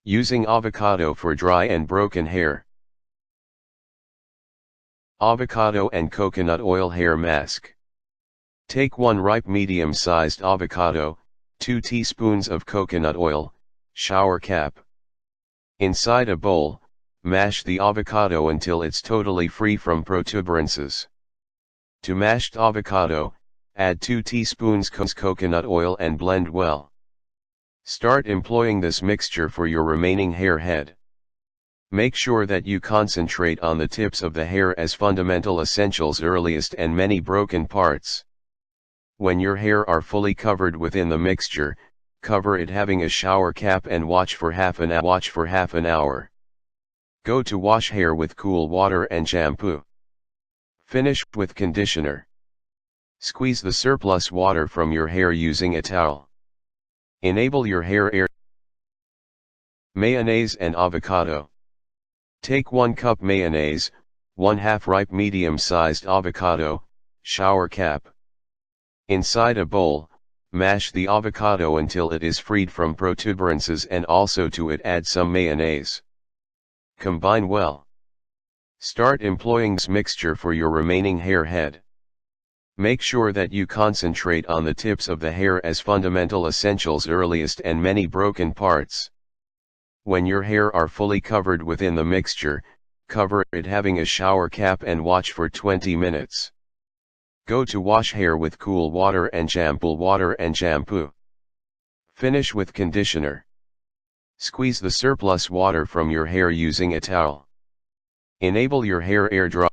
Using avocado for dry and broken hair. Avocado and coconut oil hair mask. Take 1 ripe medium-sized avocado, 2 teaspoons of coconut oil, shower cap. Inside a bowl, mash the avocado until it's totally free from protuberances. To mashed avocado, add 2 teaspoons coconut oil and blend well. Start employing this mixture for your remaining hair head. Make sure that you concentrate on the tips of the hair as fundamental essentials earliest and many broken parts. When your hair are fully covered within the mixture, cover it having a shower cap and watch for half an hour. Go to wash hair with cool water and shampoo. Finish with conditioner. Squeeze the surplus water from your hair using a towel. Enable your hair air. Mayonnaise and avocado. Take 1 cup mayonnaise, 1/2 ripe medium-sized avocado, shower cap. Inside a bowl, mash the avocado until it is freed from protuberances and also to it add some mayonnaise. Combine well. Start employing this mixture for your remaining hair head. Make sure that you concentrate on the tips of the hair as fundamental essentials earliest and many broken parts. When your hair are fully covered within the mixture, cover it having a shower cap and watch for 20 minutes. Go to wash hair with cool water and shampoo. Finish with conditioner. Squeeze the surplus water from your hair using a towel. Enable your hair air dry.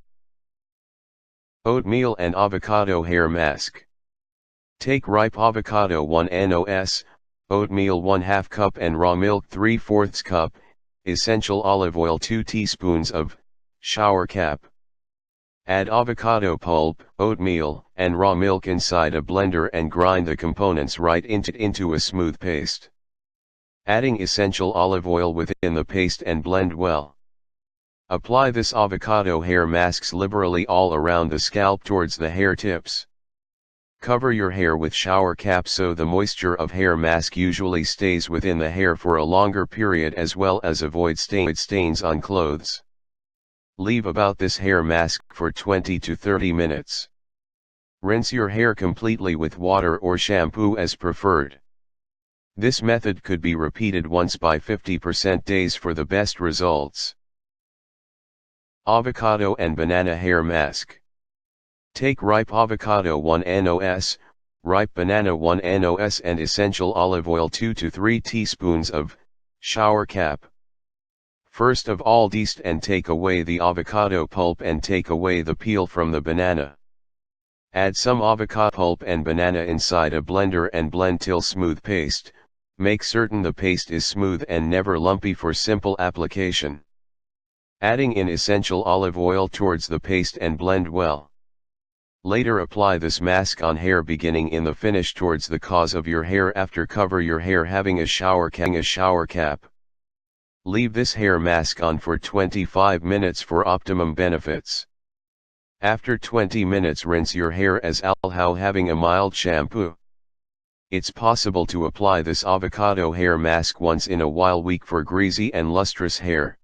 Oatmeal and avocado hair mask. Take ripe avocado 1 nos, oatmeal 1/2 cup and raw milk 3/4 cup, essential olive oil 2 teaspoons of, shower cap. Add avocado pulp, oatmeal, and raw milk inside a blender and grind the components right into a smooth paste. Adding essential olive oil within the paste and blend well. Apply this avocado hair masks liberally all around the scalp towards the hair tips. Cover your hair with shower cap so the moisture of hair mask usually stays within the hair for a longer period as well as avoid stains on clothes. Leave about this hair mask for 20 to 30 minutes. Rinse your hair completely with water or shampoo as preferred. This method could be repeated once by 50% days for the best results. Avocado and banana hair mask. Take ripe avocado 1 nos, ripe banana 1 nos and essential olive oil 2 to 3 teaspoons of, shower cap. First of all de-salt and take away the avocado pulp and take away the peel from the banana. Add some avocado pulp and banana inside a blender and blend till smooth paste. Make certain the paste is smooth and never lumpy for simple application. Adding in essential olive oil towards the paste and blend well. Later apply this mask on hair beginning in the finish towards the cause of your hair after cover your hair having a shower cap. Leave this hair mask on for 25 minutes for optimum benefits. After 20 minutes rinse your hair as alcohol having a mild shampoo. It's possible to apply this avocado hair mask once in a while week for greasy and lustrous hair.